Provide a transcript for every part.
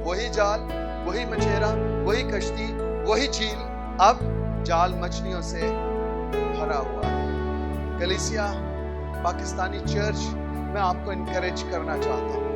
وہی جال، وہی مچھیرا، وہی کشتی، وہی جھیل، اب جال مچھلیوں سے بھرا ہوا ہے۔ کلیسیا، پاکستانی چرچ، میں آپ کو انکریج کرنا چاہتا ہوں،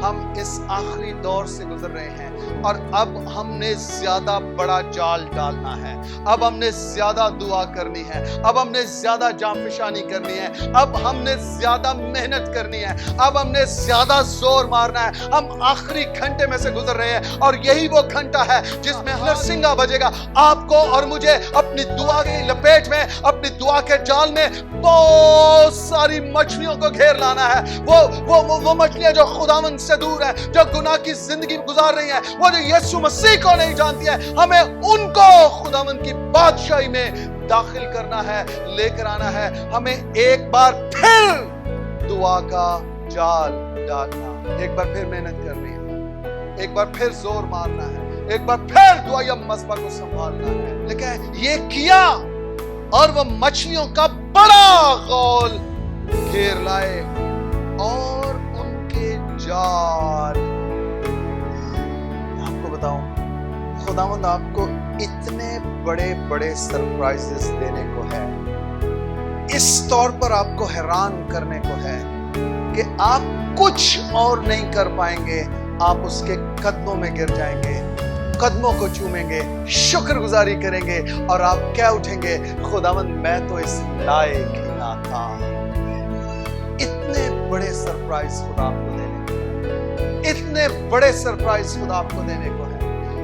ہم اس آخری دور سے گزر رہے ہیں اور اب ہم نے زیادہ بڑا جال ڈالنا ہے، اب ہم نے زیادہ دعا کرنی ہے، اب ہم نے زیادہ جانفشانی کرنی ہے، اب ہم نے زیادہ محنت کرنی ہے، اب ہم نے زیادہ زور مارنا ہے۔ ہم آخری گھنٹے میں سے گزر رہے ہیں اور یہی وہ گھنٹہ ہے جس میں نرسنگا بجے گا۔ آپ کو اور مجھے اپنی دعا کی لپیٹ میں، اپنی دعا کے جال میں بہت ساری مچھلیوں کو گھیر لانا ہے۔ وہ مچھلیاں جو خداوند سے دور ہیں، جو گناہ کی زندگی گزار رہی ہیں، وہ جو یسوع مسیح کو نہیں جانتی ہیں، ہمیں ان کو خداوند کی بادشاہی میں داخل کرنا ہے، لے کر آنا ہے۔ ہمیں ایک بار پھر دعا کا جال ڈالنا، ایک بار پھر محنت کرنی ہے، ایک بار پھر زور مارنا ہے، ایک بار پھر دعائیا مذبح کو سنبھالنا ہے۔ لیکن یہ کیا اور وہ مچھلیوں کا بڑا غول گھیر لائے اور ان کے جال۔ آپ کو بتاؤں، خداوند آپ کو اتنے بڑے بڑے سرپرائزز دینے کو ہے، اس طور پر آپ کو حیران کرنے کو ہے کہ آپ کچھ اور نہیں کر پائیں گے، آپ اس کے قدموں میں گر جائیں گے، قدموں کو چومیں گے، شکر گزاری کریں گے اور آپ کہہ اٹھیں گے، خداوند میں تو اس لائق ہی نہ تھا۔ اتنے بڑے سرپرائز خدا آپ کو دینے کو ہے، اتنے بڑے سرپرائز خدا آپ کو دینے کو ہے۔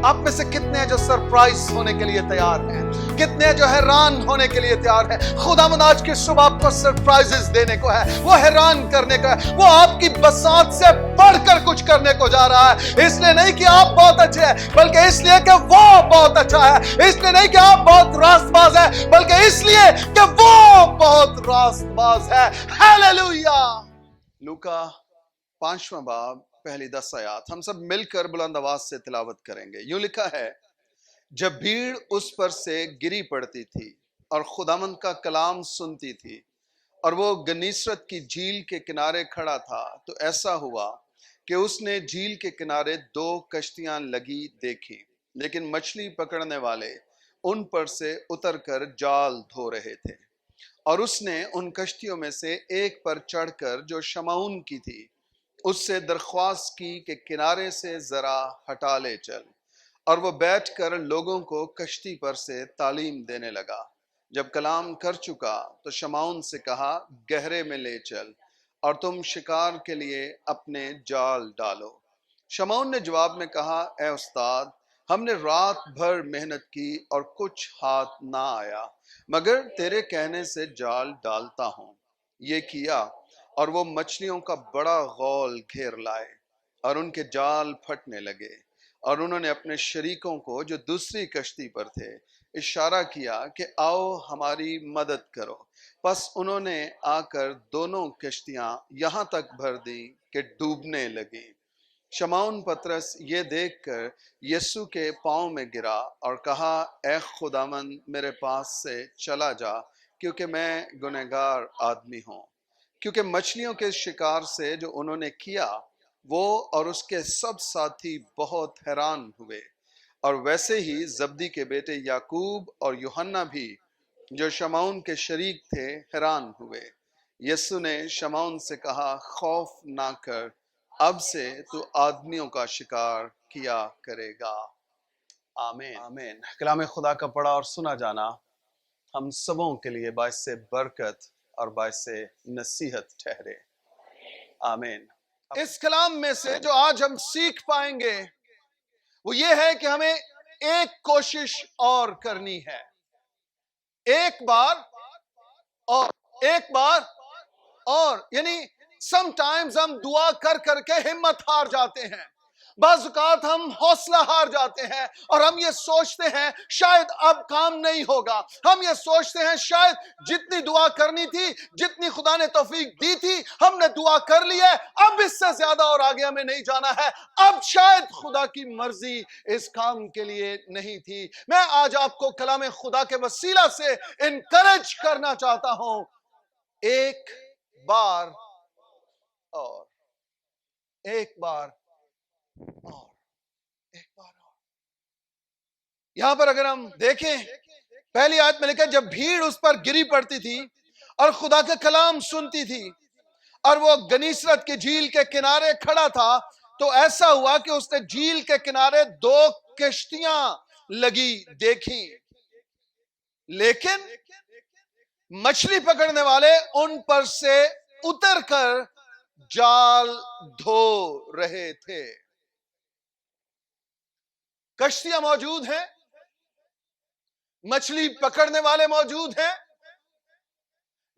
آپ میں سے کتنے ہیں جو سرپرائز ہونے کے لیے تیار ہیں؟ کتنے ہیں جو حیران ہونے کے لیے تیار ہیں؟ خداوند آج کی صبح آپ کو سرپرائزز دینے کو ہے، وہ حیران کرنے کو ہے، وہ آپ کی بساط سے بڑھ کر کچھ کرنے کو جا رہا ہے۔ اس لیے نہیں کہ آپ بہت اچھے ہیں، بلکہ اس لیے کہ وہ بہت اچھا ہے۔ اس لیے نہیں کہ آپ بہت راست باز ہیں، بلکہ اس لیے کہ وہ بہت راست باز ہے۔ ہیلیلویا۔ لوکا 5واں باب پہلی 10 آیات ہم سب مل کر بلند آواز سے تلاوت کریں گے۔ یوں لکھا ہے، جب بھیڑ اس پر سے گری پڑتی تھی اور خداوند کا کلام سنتی تھی اور وہ گنیسرت کی جھیل کے کنارے کھڑا تھا، تو ایسا ہوا کہ اس نے جھیل کے کنارے 2 کشتیاں لگی دیکھی، لیکن مچھلی پکڑنے والے ان پر سے اتر کر جال دھو رہے تھے۔ اور اس نے ان کشتیوں میں سے ایک پر چڑھ کر جو شمعون کی تھی، اس سے درخواست کی کہ کنارے سے ذرا ہٹا لے چل، اور وہ بیٹھ کر لوگوں کو کشتی پر سے تعلیم دینے لگا۔ جب کلام کر چکا تو شمعون سے کہا، گہرے میں لے چل اور تم شکار کے لیے اپنے جال ڈالو۔ شمعون نے جواب میں کہا، اے استاد، ہم نے رات بھر محنت کی اور کچھ ہاتھ نہ آیا، مگر تیرے کہنے سے جال ڈالتا ہوں۔ یہ کیا اور وہ مچھلیوں کا بڑا غول گھیر لائے اور ان کے جال پھٹنے لگے، اور انہوں نے اپنے شریکوں کو جو دوسری کشتی پر تھے اشارہ کیا کہ آؤ ہماری مدد کرو۔ پس انہوں نے آ کر دونوں کشتیاں یہاں تک بھر دیں کہ ڈوبنے لگیں۔ شمعون پطرس یہ دیکھ کر یسوع کے پاؤں میں گرا اور کہا، اے خداوند، میرے پاس سے چلا جا، کیونکہ میں گنہگار آدمی ہوں۔ کیونکہ مچھلیوں کے شکار سے جو انہوں نے کیا، وہ اور اس کے سب ساتھی بہت حیران ہوئے، اور ویسے ہی زبدی کے بیٹے یعقوب اور یوحنا بھی جو شمعون کے شریک تھے حیران ہوئے۔ یسوع نے شمعون سے کہا، خوف نہ کر، اب سے تو آدمیوں کا شکار کیا کرے گا۔ آمین۔ آمین۔ کلام خدا کا پڑھا اور سنا جانا ہم سبوں کے لیے باعث برکت اور باعث نصیحت ٹھہرے۔ آمین۔ اس کلام میں سے جو آج ہم سیکھ پائیں گے وہ یہ ہے کہ ہمیں ایک کوشش اور کرنی ہے، ایک بار اور ایک بار اور، یعنی سم ٹائمز ہم دعا کر کر کے ہمت ہار جاتے ہیں، بعض اوقات ہم حوصلہ ہار جاتے ہیں اور ہم یہ سوچتے ہیں شاید اب کام نہیں ہوگا، ہم یہ سوچتے ہیں شاید جتنی دعا کرنی تھی، جتنی خدا نے توفیق دی تھی، ہم نے دعا کر لی ہے، اب اس سے زیادہ اور آگے ہمیں نہیں جانا ہے، اب شاید خدا کی مرضی اس کام کے لیے نہیں تھی۔ میں آج آپ کو کلام خدا کے وسیلہ سے انکریج کرنا چاہتا ہوں، ایک بار اور، ایک بار اور۔ یہاں پر اگر ہم دیکھیں پہلی آیت میں لکھا جب بھیڑ اس پر گری پڑتی تھی اور خدا کا کلام سنتی تھی اور وہ گنیسرت کی جھیل کے کنارے کھڑا تھا تو ایسا ہوا کہ اس نے جھیل کے کنارے 2 کشتیاں لگی دیکھی، لیکن مچھلی پکڑنے والے ان پر سے اتر کر جال دھو رہے تھے۔ کشتیاں موجود ہیں، مچھلی پکڑنے والے موجود ہیں،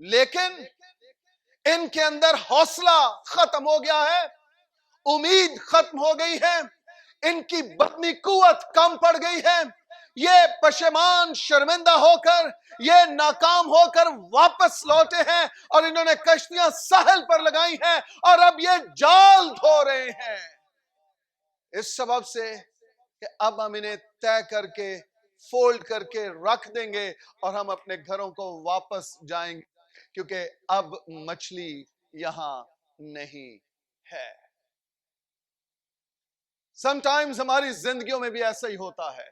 لیکن ان کے اندر حوصلہ ختم ہو گیا ہے، امید ختم ہو گئی ہے، ان کی بدنی قوت کم پڑ گئی ہے، یہ پشیمان شرمندہ ہو کر، یہ ناکام ہو کر واپس لوٹے ہیں اور انہوں نے کشتیاں ساحل پر لگائی ہیں اور اب یہ جال دھو رہے ہیں، اس سبب سے کہ اب ہم انہیں طے کر کے فولڈ کر کے رکھ دیں گے اور ہم اپنے گھروں کو واپس جائیں گے کیونکہ اب مچھلی یہاں نہیں ہے۔ سم ٹائمز ہماری زندگیوں میں بھی ایسا ہی ہوتا ہے،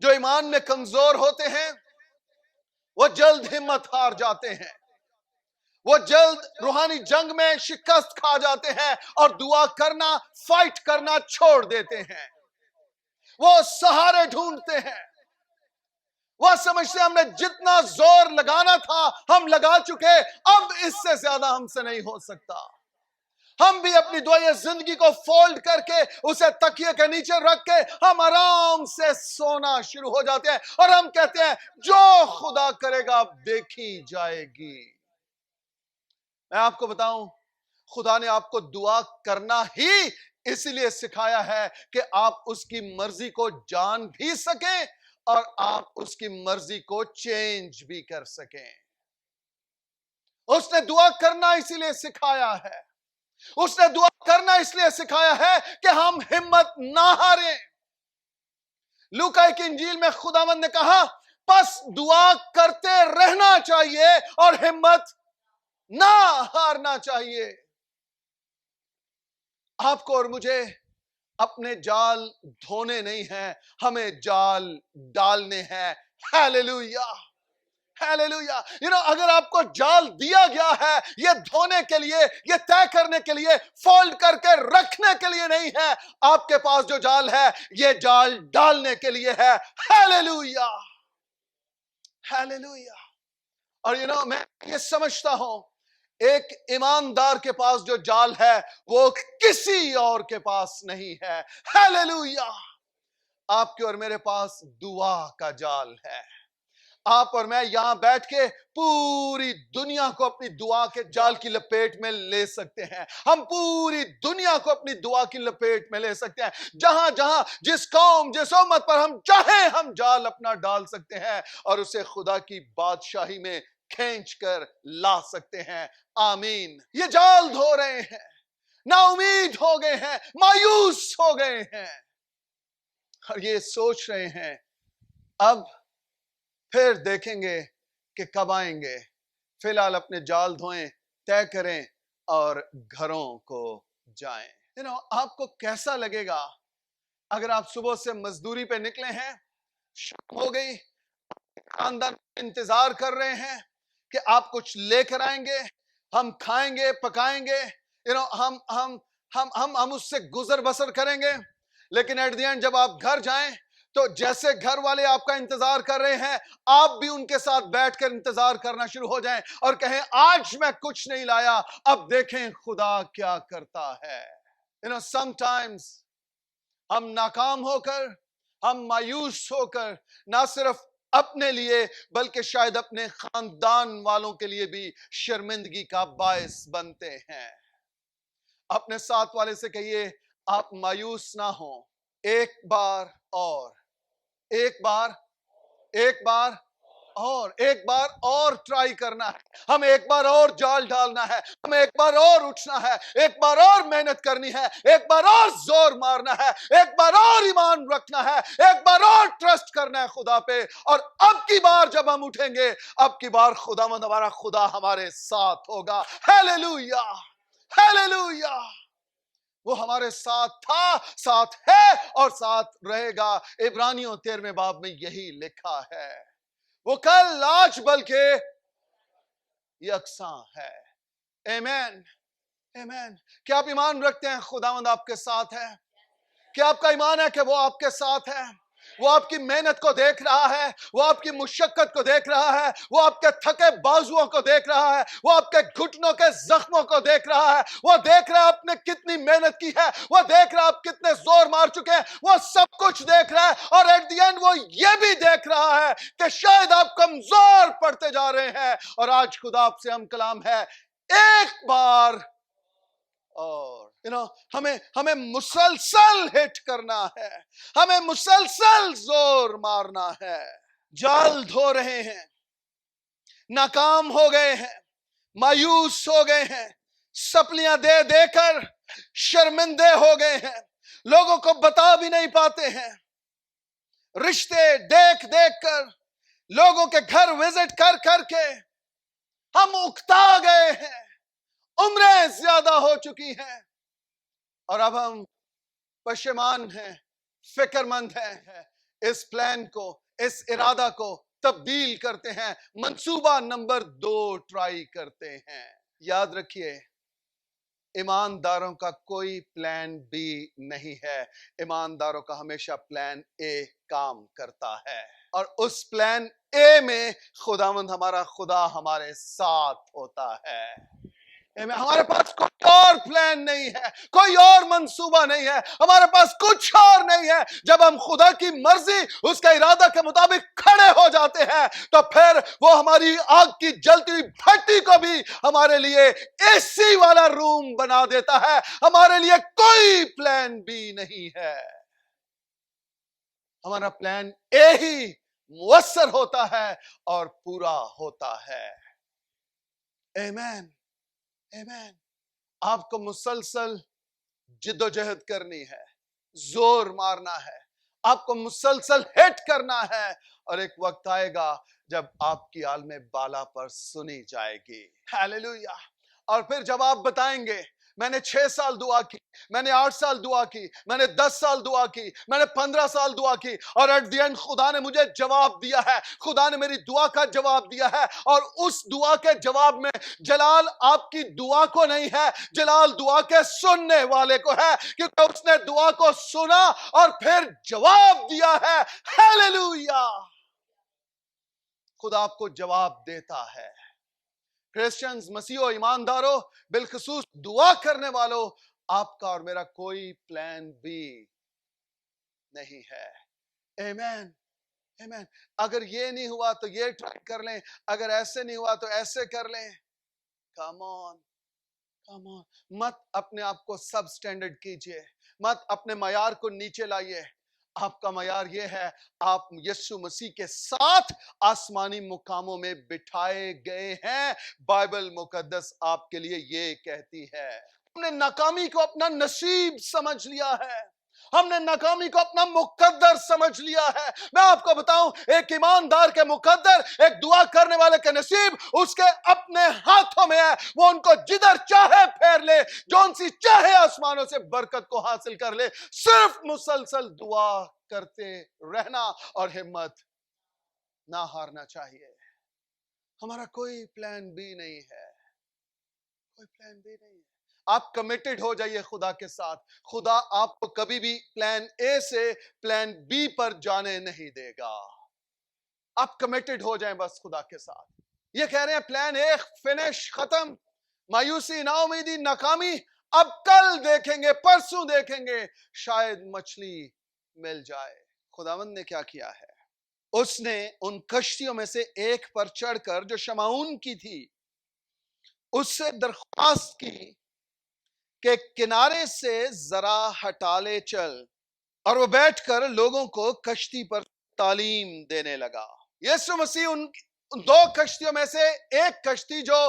جو ایمان میں کمزور ہوتے ہیں وہ جلد ہمت ہار جاتے ہیں، وہ جلد روحانی جنگ میں شکست کھا جاتے ہیں اور دعا کرنا، فائٹ کرنا چھوڑ دیتے ہیں، وہ سہارے ڈھونڈتے ہیں، وہ سمجھتے ہیں ہم نے جتنا زور لگانا تھا ہم لگا چکے، اب اس سے زیادہ ہم سے نہیں ہو سکتا۔ ہم بھی اپنی دعائیں زندگی کو فولڈ کر کے اسے تکیے کے نیچے رکھ کے ہم آرام سے سونا شروع ہو جاتے ہیں اور ہم کہتے ہیں جو خدا کرے گا اب دیکھی جائے گی۔ میں آپ کو بتاؤں، خدا نے آپ کو دعا کرنا ہی اس لیے سکھایا ہے کہ آپ اس کی مرضی کو جان بھی سکیں اور آپ اس کی مرضی کو چینج بھی کر سکیں۔ اس نے دعا کرنا اسی لیے سکھایا ہے، اس نے دعا کرنا اس لیے سکھایا ہے کہ ہم ہمت نہ ہاریں۔ لوکا کی انجیل میں خداوند نے کہا پس دعا کرتے رہنا چاہیے اور ہمت نہ ہارنا چاہیے۔ آپ کو اور مجھے اپنے جال دھونے نہیں ہیں، ہمیں جال ڈالنے ہیں۔ Hallelujah, hallelujah. اگر آپ کو جال دیا گیا ہے یہ دھونے کے لیے، یہ طے کرنے کے لیے، فولڈ کر کے رکھنے کے لیے نہیں ہے، آپ کے پاس جو جال ہے یہ جال ڈالنے کے لیے ہے۔ Hallelujah, hallelujah. اور میں یہ سمجھتا ہوں ایک ایماندار کے پاس جو جال ہے وہ کسی اور کے پاس نہیں ہے۔ ہیلیلویا۔ آپ کے اور میرے پاس دعا کا جال ہے۔ آپ اور میں یہاں بیٹھ کے پوری دنیا کو اپنی دعا کے جال کی لپیٹ میں لے سکتے ہیں، ہم پوری دنیا کو اپنی دعا کی لپیٹ میں لے سکتے ہیں، جہاں جہاں جس قوم جس امت پر ہم چاہیں ہم جال اپنا ڈال سکتے ہیں اور اسے خدا کی بادشاہی میں کھینچ کر لا سکتے ہیں۔ آمین۔ یہ جال دھو رہے ہیں، نا امید ہو گئے ہیں، مایوس ہو گئے ہیں اور یہ سوچ رہے ہیں اب پھر دیکھیں گے کہ کب آئیں گے۔ فی الحال اپنے جال دھوئیں، طے کریں اور گھروں کو جائیں۔ آپ کو کیسا لگے گا اگر آپ صبح سے مزدوری پہ نکلے ہیں، شام ہو گئی، خاندان انتظار کر رہے ہیں کہ آپ کچھ لے کر آئیں گے، ہم کھائیں گے، پکائیں گے، ہم اس سے گزر بسر کریں گے، لیکن ایٹ دی اینڈ جب آپ گھر جائیں تو جیسے گھر والے آپ کا انتظار کر رہے ہیں آپ بھی ان کے ساتھ بیٹھ کر انتظار کرنا شروع ہو جائیں اور کہیں آج میں کچھ نہیں لایا، اب دیکھیں خدا کیا کرتا ہے۔ sometimes ہم ناکام ہو کر، ہم مایوس ہو کر نہ صرف اپنے لیے بلکہ شاید اپنے خاندان والوں کے لیے بھی شرمندگی کا باعث بنتے ہیں۔ اپنے ساتھ والے سے کہیے آپ مایوس نہ ہوں، ایک بار اور ٹرائی کرنا ہے، ہم ایک بار اور جال ڈالنا ہے، ہمیں ایک بار اور اٹھنا ہے، ایک بار اور محنت کرنی ہے، ایک بار اور زور مارنا ہے، ایک بار اور ایمان رکھنا ہے، ایک بار اور ٹرسٹ کرنا ہے خدا پہ، اور اب کی بار جب ہم اٹھیں گے اب کی بار خداوند ہمارا خدا ہمارے ساتھ ہوگا۔ Hallelujah, hallelujah. وہ ہمارے ساتھ تھا، ساتھ ہے اور ساتھ رہے گا۔ عبرانیوں 13 باب میں یہی لکھا ہے، وہ کل آج بلکہ یکساں ہے۔ آمین، آمین۔ کیا آپ ایمان رکھتے ہیں خداوند آپ کے ساتھ ہے؟ کیا آپ کا ایمان ہے کہ وہ آپ کے ساتھ ہے؟ وہ آپ کی محنت کو دیکھ رہا ہے، وہ آپ کی مشقت کو دیکھ رہا ہے، وہ آپ کے تھکے بازوؤں کو دیکھ رہا ہے، وہ آپ کے گھٹنوں کے زخموں کو دیکھ رہا ہے، وہ دیکھ رہا ہے آپ نے کتنی محنت کی ہے، وہ دیکھ رہا ہے آپ کتنے زور مار چکے ہیں، وہ سب کچھ دیکھ رہا ہے، اور ایٹ دی اینڈ وہ یہ بھی دیکھ رہا ہے کہ شاید آپ کمزور پڑتے جا رہے ہیں، اور آج خدا آپ سے ہم کلام ہے، ایک بار اور ہمیں مسلسل ہٹ کرنا ہے، ہمیں مسلسل زور مارنا ہے۔ جال دھو رہے ہیں، ناکام ہو گئے ہیں، مایوس ہو گئے ہیں، سپلیاں دے دے کر شرمندے ہو گئے ہیں، لوگوں کو بتا بھی نہیں پاتے ہیں، رشتے دیکھ دیکھ کر، لوگوں کے گھر وزٹ کر کر کے ہم اکتا گئے ہیں، عمریں زیادہ ہو چکی ہیں، اور اب ہم پشیمان ہیں، فکر مند ہیں، اس پلان کو، اس ارادہ کو تبدیل کرتے ہیں، منصوبہ نمبر 2 ٹرائی کرتے ہیں۔ یاد رکھیے، ایمانداروں کا کوئی پلان بی نہیں ہے، ایمانداروں کا ہمیشہ پلان اے کام کرتا ہے، اور اس پلان اے میں خداوند ہمارا خدا ہمارے ساتھ ہوتا ہے۔ ہمارے پاس کوئی اور پلان نہیں ہے، کوئی اور منصوبہ نہیں ہے، ہمارے پاس کچھ اور نہیں ہے۔ جب ہم خدا کی مرضی، اس کا ارادہ کے مطابق کھڑے ہو جاتے ہیں تو پھر وہ ہماری آگ کی جلتی ہوئی بھٹی کو بھی ہمارے لیے اے سی والا روم بنا دیتا ہے۔ ہمارے لیے کوئی پلان بھی نہیں ہے، ہمارا پلان اے ہی مؤثر ہوتا ہے اور پورا ہوتا ہے۔ آمین، آمین۔ آپ کو مسلسل جد و جہد کرنی ہے، زور مارنا ہے، آپ کو مسلسل ہٹ کرنا ہے، اور ایک وقت آئے گا جب آپ کی عالم بالا پر سنی جائے گی۔ ہیلیلویا۔ اور پھر جب آپ بتائیں گے میں نے 6 سال دعا کی، میں نے 8 سال دعا کی، میں نے 10 سال دعا کی، میں نے 15 سال دعا کی، اور ایٹ دی اینڈ خدا نے مجھے جواب دیا ہے، خدا نے میری دعا کا جواب دیا ہے، اور اس دعا کے جواب میں جلال آپ کی دعا کو نہیں ہے، جلال دعا کے سننے والے کو ہے، کیونکہ اس نے دعا کو سنا اور پھر جواب دیا ہے۔ ہیلیلویا۔ خدا آپ کو جواب دیتا ہے۔ کرسچنز، مسیحوں، ایمانداروں، بالخصوص دعا کرنے والوں، آپ کا اور میرا کوئی پلان بھی نہیں ہے۔ آمین، آمین۔ اگر یہ نہیں ہوا تو یہ ٹرائی کر لیں، اگر ایسے نہیں ہوا تو ایسے کر لیں۔ کم آن، کم آن۔ مت اپنے آپ کو سب سٹینڈرڈ کیجئے، مت اپنے معیار کو نیچے لائیے۔ آپ کا معیار یہ ہے، آپ یسوع مسیح کے ساتھ آسمانی مقاموں میں بٹھائے گئے ہیں۔ بائبل مقدس آپ کے لیے یہ کہتی ہے۔ ہم نے ناکامی کو اپنا نصیب سمجھ لیا ہے، ہم نے ناکامی کو اپنا مقدر سمجھ لیا ہے۔ میں آپ کو بتاؤں، ایک ایماندار کے مقدر، ایک دعا کرنے والے کے نصیب اس کے اپنے ہاتھوں میں ہے۔ وہ ان کو جدھر چاہے پھیر لے، جون سی چاہے آسمانوں سے برکت کو حاصل کر لے۔ صرف مسلسل دعا کرتے رہنا اور ہمت نہ ہارنا چاہیے۔ ہمارا کوئی پلان بھی نہیں ہے، کوئی پلان بھی نہیں ہے۔ آپ کمیٹڈ ہو جائیے خدا کے ساتھ، خدا آپ کو کبھی بھی پلان اے سے پلان بی پر جانے نہیں دے گا۔ آپ کمیٹڈ ہو جائیں بس خدا کے ساتھ۔ یہ کہہ رہے ہیں پلان اے فنش، ختم، مایوسی، نا امیدی، ناکامی، اب کل دیکھیں گے، پرسوں دیکھیں گے، شاید مچھلی مل جائے۔ خداوند نے کیا کیا ہے؟ اس نے ان کشتیوں میں سے ایک پر چڑھ کر جو شمعون کی تھی، اس سے درخواست کی کہ کنارے سے ذرا ہٹا لے چل، اور وہ بیٹھ کر لوگوں کو کشتی پر تعلیم دینے لگا۔ یسوع مسیح ان 2 کشتیوں میں سے ایک کشتی جو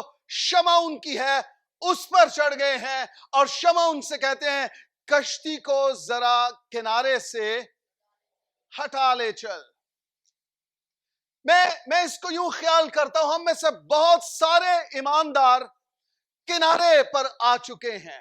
شمعون کی ہے اس پر چڑھ گئے ہیں، اور شمعون سے کہتے ہیں کشتی کو ذرا کنارے سے ہٹا لے چل۔ میں اس کو یوں خیال کرتا ہوں، ہم میں سے بہت سارے ایماندار کنارے پر آ چکے ہیں،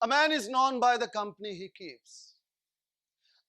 A man is known by the company he keeps।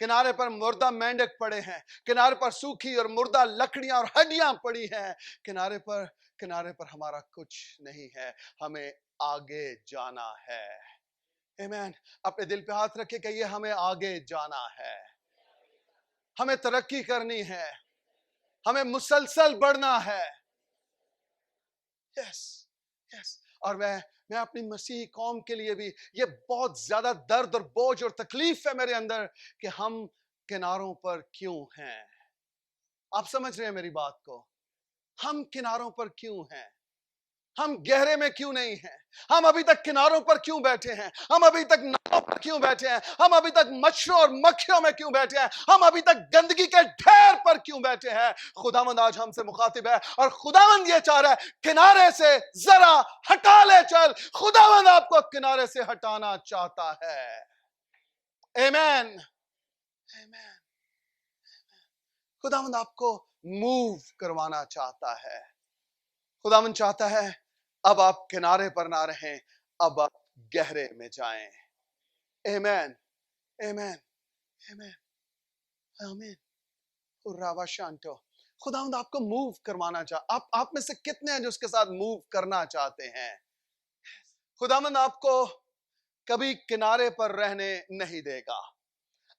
کنارے پر مردہ مینڈک پڑے ہیں، کنارے پر سوکھی اور مردہ لکڑیاں اور ہڈیاں پڑی ہیں، کنارے پر ہمارا کچھ نہیں ہے، ہمیں آگے جانا ہے۔ آمین۔ اپنے دل پہ ہاتھ رکھے کہ یہ ہمیں آگے جانا ہے، ہمیں ترقی کرنی ہے، ہمیں مسلسل بڑھنا ہے۔ یس یس۔ اور میں اپنی مسیحی قوم کے لیے بھی، یہ بہت زیادہ درد اور بوجھ اور تکلیف ہے میرے اندر کہ ہم کناروں پر کیوں ہیں۔ آپ سمجھ رہے ہیں میری بات کو؟ ہم کناروں پر کیوں ہیں؟ ہم گہرے میں کیوں نہیں ہیں؟ ہم ابھی تک کناروں پر کیوں بیٹھے ہیں؟ ہم ابھی تک ناؤں پر کیوں بیٹھے ہیں؟ ہم ابھی تک مچھروں اور مکھیوں میں کیوں بیٹھے ہیں؟ ہم ابھی تک گندگی کے ڈھیر پر کیوں بیٹھے ہیں؟ خداوند آج ہم سے مخاطب ہے، اور خداوند یہ چاہ رہا ہے کنارے سے ذرا ہٹا لے چل۔ خداوند آپ کو کنارے سے ہٹانا چاہتا ہے۔ آمین آمین۔ خداوند آپ کو موو کروانا چاہتا ہے۔ خداوند چاہتا ہے اب آپ کنارے پر نہ رہیں، اب آپ گہرے میں جائیں۔ آمین آمین آمین آمین۔ راوا شانٹو، خداوند آپ کو موو کروانا چاہتا۔ آپ میں سے کتنے ہیں جو اس کے ساتھ موو کرنا چاہتے ہیں؟ خداوند آپ کو کبھی کنارے پر رہنے نہیں دے گا۔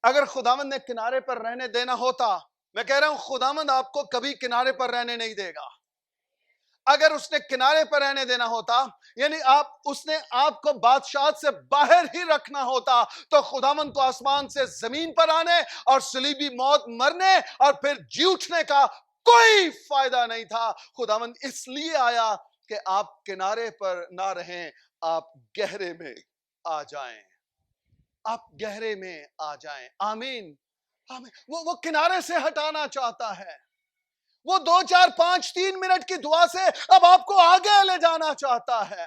اگر خداوند نے کنارے پر رہنے دینا ہوتا، میں کہہ رہا ہوں خداوند آپ کو کبھی کنارے پر رہنے نہیں دے گا۔ اگر اس نے کنارے پر رہنے دینا ہوتا، یعنی اس نے آپ کو بادشاہت سے باہر ہی رکھنا ہوتا، تو خداوند کو آسمان سے زمین پر آنے اور صلیبی موت مرنے اور پھر جی اٹھنے کا کوئی فائدہ نہیں تھا۔ خداوند اس لیے آیا کہ آپ کنارے پر نہ رہیں، آپ گہرے میں آ جائیں، آپ گہرے میں آ جائیں۔ آمین آمین۔ وہ کنارے سے ہٹانا چاہتا ہے، وہ 2 4 5 3 منٹ کی دعا سے اب آپ کو آگے لے جانا چاہتا ہے۔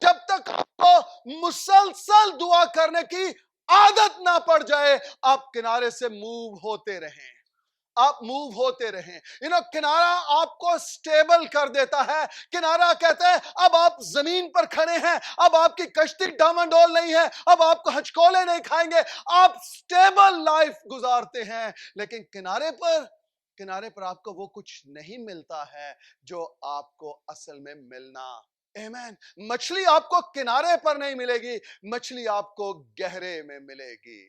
جب تک آپ کو مسلسل دعا کرنے کی عادت نہ پڑ جائے، آپ کنارے سے موو ہوتے رہیں، آپ موو ہوتے رہیں۔ کنارہ آپ کو سٹیبل کر دیتا ہے۔ کنارہ کہتا ہے اب آپ زمین پر کھڑے ہیں، اب آپ کی کشتی ڈامنڈول نہیں ہے، اب آپ کو ہچکولے نہیں کھائیں گے، آپ سٹیبل لائف گزارتے ہیں۔ لیکن کنارے پر آپ کو وہ کچھ نہیں ملتا ہے جو آپ کو اصل میں ملنا۔ آمین۔ مچھلی آپ کو کنارے پر نہیں ملے گی، مچھلی آپ کو گہرے میں ملے گی۔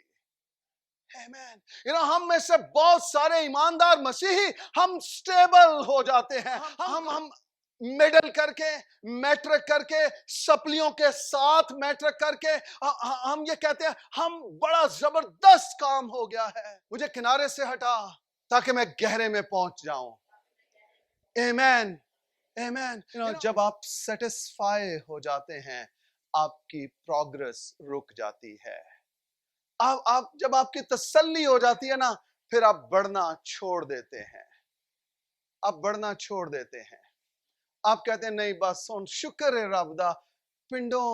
آمین۔ ہم میں سے بہت سارے ایماندار مسیحی ہم سٹیبل ہو جاتے ہیں، ہم میڈل کر کے، میٹرک کر کے، سپلیوں کے ساتھ میٹرک کر کے ہم یہ کہتے ہیں ہم بڑا زبردست کام ہو گیا ہے، مجھے کنارے سے ہٹا تاکہ میں گہرے میں پہنچ جاؤں۔ آمین آمین۔ جب آپ سیٹسفائی ہو جاتے ہیں، آپ کی پروگرس رک جاتی ہے۔ جب آپ کی تسلی ہو جاتی ہے نا، پھر آپ بڑھنا چھوڑ دیتے ہیں، آپ بڑھنا چھوڑ دیتے ہیں۔ آپ کہتے ہیں نہیں بس سن شکر ہے رب دا، پنڈوں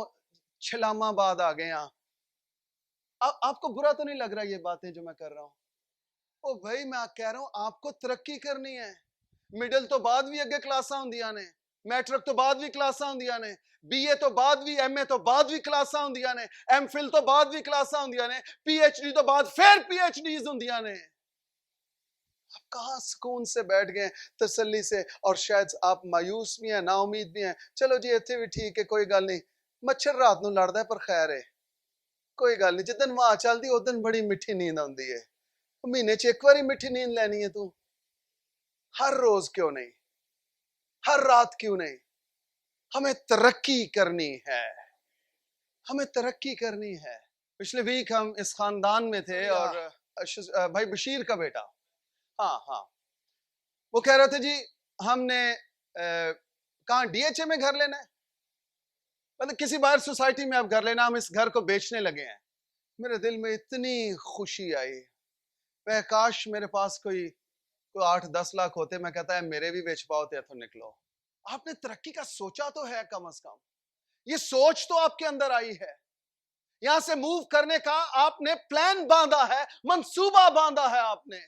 چھلاما بعد آ گئے ہیں۔ آپ کو برا تو نہیں لگ رہا یہ باتیں جو میں کر رہا ہوں؟ او بھائی میں کہہ رہا ہوں آپ کو ترقی کرنی ہے۔ مڈل تو بعد بھی اگے کلاساں ہوندیاں نے، میٹرک تو بعد بھی کلاساں ہوندیاں نے، بی اے تو بعد بھی، ایم اے تو بعد بھی کلاساں ہوندیاں نے، ایم فل تو بعد بھی کلاساں ہوندیاں نے، پی ایچ ڈی تو بعد پھر پی ایچ ڈیز ہوندیاں نے۔ آپ کہاں سکون سے بیٹھ گئے تسلی سے، اور شاید آپ مایوس بھی ہیں، نا امید بھی ہیں۔ چلو جی اتنے بھی ٹھیک ہے، کوئی گل نہیں، مچھر رات نو لڑدا ہے پر خیر ہے، کوئی گل نہیں، جدن وہاں چلدی ادن بڑی میٹھی نیند آندی ہے۔ مہینے چ ایک باری میٹھی نیند لینی ہے تو ہر روز کیوں نہیں، ہر رات کیوں نہیں؟ ہمیں ترقی کرنی ہے، ہمیں ترقی کرنی ہے۔ پچھلے ویک ہم اس خاندان میں تھے اور بھائی بشیر کا بیٹا، ہاں وہ کہہ رہے تھے جی ہم نے کہاں ڈی ایچ اے میں گھر لینا ہے، مطلب کسی باہر سوسائٹی میں آپ گھر لینا، ہم اس گھر کو بیچنے لگے ہیں۔ میرے دل میں اتنی خوشی آئی، میں کاش میرے پاس کوئی 8-10 لاکھ ہوتے، میں کہتا ہے میرے بھی بیچ پاؤ تے اتھوں نکلو۔ آپ نے ترقی کا سوچا تو ہے، کم از کم یہ سوچ تو آپ کے اندر آئی ہے، یہاں سے موو کرنے کا آپ نے پلان باندھا ہے، منصوبہ باندھا ہے، آپ نے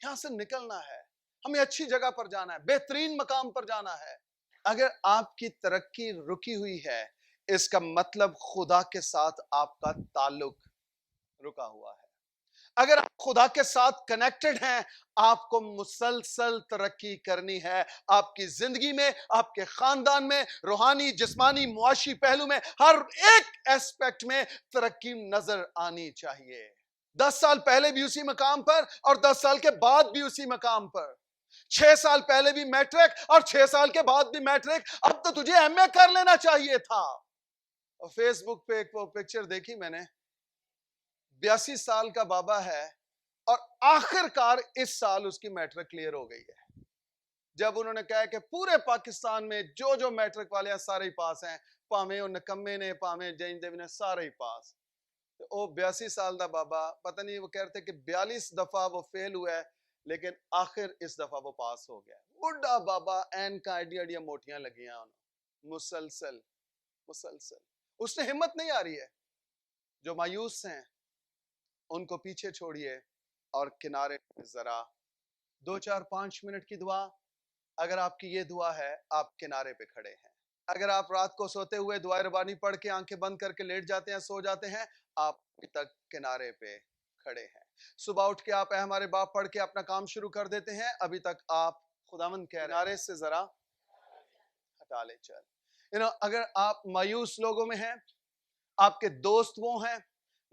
یہاں سے نکلنا ہے، ہمیں اچھی جگہ پر جانا ہے، بہترین مقام پر جانا ہے۔ اگر آپ کی ترقی رکی ہوئی ہے اس کا مطلب خدا کے ساتھ آپ کا تعلق رکا ہوا ہے. اگر آپ خدا کے ساتھ کنیکٹڈ ہیں، آپ کو مسلسل ترقی کرنی ہے. آپ کی زندگی میں، آپ کے خاندان میں، روحانی، جسمانی، معاشی پہلو میں، ہر ایک ایسپیکٹ میں ترقی نظر آنی چاہیے. 10 سال پہلے بھی اسی مقام پر اور 10 سال کے بعد بھی اسی مقام پر. 6 سال پہلے بھی میٹرک اور 6 سال کے بعد بھی میٹرک. اب تو تجھے ایم اے کر لینا چاہیے تھا. اور فیس بک پہ ایک پکچر دیکھی میں نے، 82 سال کا بابا ہے اور آخر کار اس سال اس کی میٹرک کلیئر ہو گئی ہے. جب انہوں نے کہا کہ پورے پاکستان میں جو میٹرک والے ہیں سارے ہی پاس ہیں، پامے اور نکمے نے، پامے جین دیوی نے، سارے ہی پاس. وہ 82 سال دا بابا، پتہ نہیں، وہ کہتے کہ 42 دفعہ وہ فیل ہوا ہے لیکن آخر اس دفعہ وہ پاس ہو گیا. بڑھا بابا، این کا ایڈیا موٹیاں لگیاں انہوں، مسلسل. اس نے ہمت نہیں آ رہی ہے. جو مایوس ہیں ان کو پیچھے چھوڑیے اور کنارے ذرا 2-4-5 منٹ کی دعا. اگر آپ کی یہ دعا ہے، آپ کنارے پہ کھڑے ہیں. اگر آپ رات کو سوتے ہوئے دعائے ربانی پڑھ کے آنکھیں بند کر کے لیٹ جاتے ہیں، سو جاتے ہیں، آپ ابھی تک کنارے پہ کھڑے ہیں. صبح اٹھ کے آپ اے ہمارے باپ پڑھ کے اپنا کام شروع کر دیتے ہیں، ابھی تک آپ خداوند کہہ رہے ہیں کنارے سے ذرا ہٹا لے چل. اگر آپ مایوس لوگوں میں ہیں، آپ کے دوست وہ ہیں،